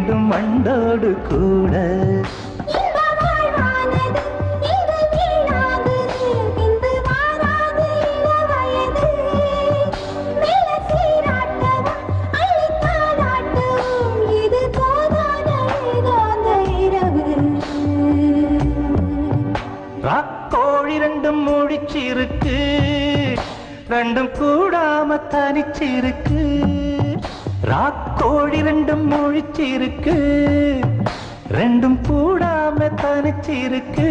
வேண்டும் மண்டோடு கூட. ராக்கோழி ரெண்டும் முழிச்சிருக்கு, ரெண்டும் கூடாம தனிச்சிருக்கு. ராக்கோழி ரெண்டும் முழிச்சிருக்கு, ரெண்டும் கூடாம தனிச்சிருக்கு.